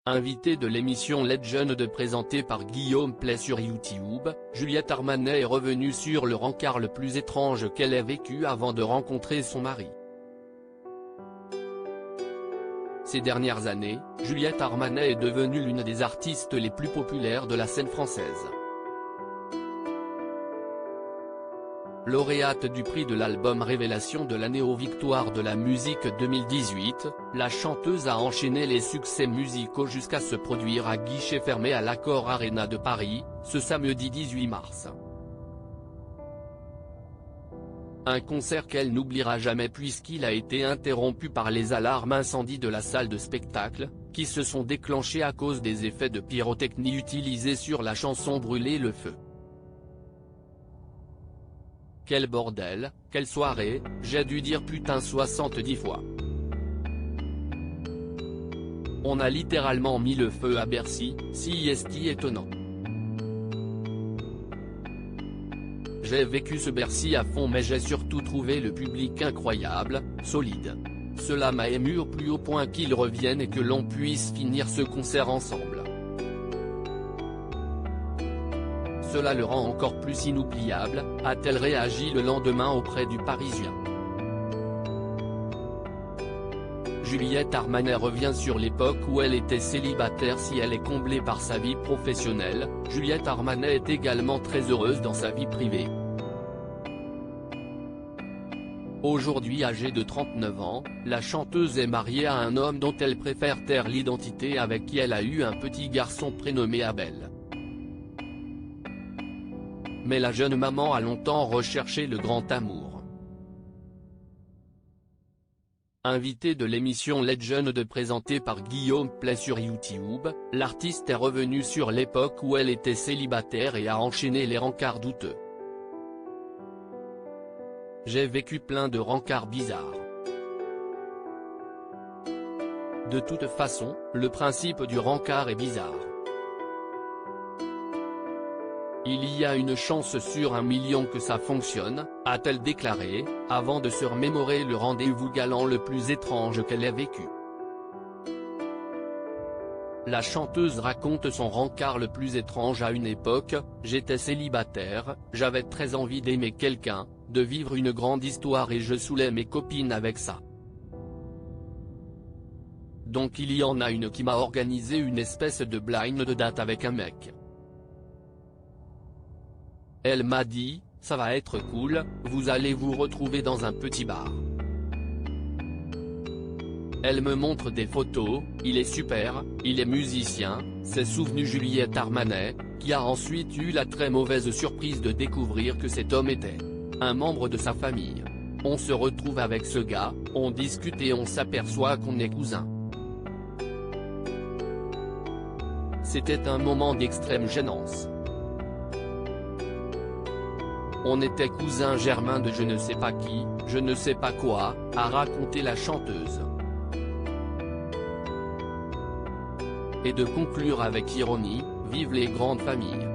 Invitée de l'émission Legend présentée par Guillaume Play sur YouTube, Juliette Armanet est revenue sur le rencard le plus étrange qu'elle ait vécu avant de rencontrer son mari. Ces dernières années, Juliette Armanet est devenue l'une des artistes les plus populaires de la scène française. Lauréate du prix de l'album Révélation de l'année aux Victoires de la musique 2018, la chanteuse a enchaîné les succès musicaux jusqu'à se produire à guichet fermé à l'Accor Arena de Paris, ce samedi 18 mars. Un concert qu'elle n'oubliera jamais puisqu'il a été interrompu par les alarmes incendie de la salle de spectacle, qui se sont déclenchées à cause des effets de pyrotechnie utilisés sur la chanson Brûler le feu. Quel bordel, quelle soirée, j'ai dû dire putain 70 fois. On a littéralement mis le feu à Bercy, si est étonnant. J'ai vécu ce Bercy à fond mais j'ai surtout trouvé le public incroyable, solide. Cela m'a ému au plus haut point qu'ils reviennent et que l'on puisse finir ce concert ensemble. Cela le rend encore plus inoubliable, a-t-elle réagi le lendemain auprès du Parisien. Juliette Armanet revient sur l'époque où elle était célibataire. Si elle est comblée par sa vie professionnelle, Juliette Armanet est également très heureuse dans sa vie privée. Aujourd'hui âgée de 39 ans, la chanteuse est mariée à un homme dont elle préfère taire l'identité, avec qui elle a eu un petit garçon prénommé Abel. Mais la jeune maman a longtemps recherché le grand amour. Invitée de l'émission Legend présentée par Guillaume Play sur YouTube, l'artiste est revenue sur l'époque où elle était célibataire et a enchaîné les rencarts douteux. J'ai vécu plein de rencarts bizarres. De toute façon, le principe du rencard est bizarre. Il y a une chance sur 1 million que ça fonctionne, a-t-elle déclaré, avant de se remémorer le rendez-vous galant le plus étrange qu'elle ait vécu. La chanteuse raconte son rencard le plus étrange. À une époque, j'étais célibataire, j'avais très envie d'aimer quelqu'un, de vivre une grande histoire et je saoulais mes copines avec ça. Donc il y en a une qui m'a organisé une espèce de blind date avec un mec. Elle m'a dit, ça va être cool, vous allez vous retrouver dans un petit bar. Elle me montre des photos, il est super, il est musicien, s'est souvenu Juliette Armanet, qui a ensuite eu la très mauvaise surprise de découvrir que cet homme était un membre de sa famille. On se retrouve avec ce gars, on discute et on s'aperçoit qu'on est cousins. C'était un moment d'extrême gênance. On était cousins germains de je ne sais pas qui, je ne sais pas quoi, a raconté la chanteuse. Et de conclure avec ironie, vive les grandes familles.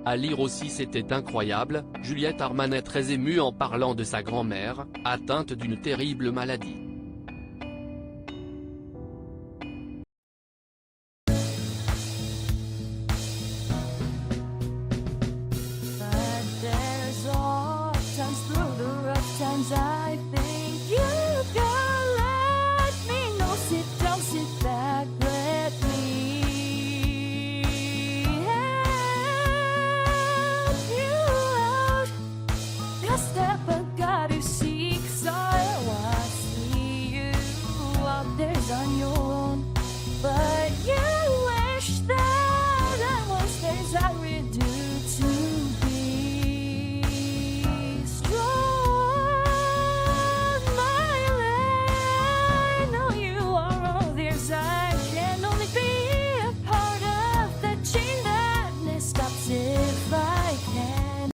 À lire aussi, c'était incroyable, Juliette Armanet très émue en parlant de sa grand-mère, atteinte d'une terrible maladie. I think you can let me know. Sit down, sit back, let me help you out. The step I gotta seek, so I see you out there's on your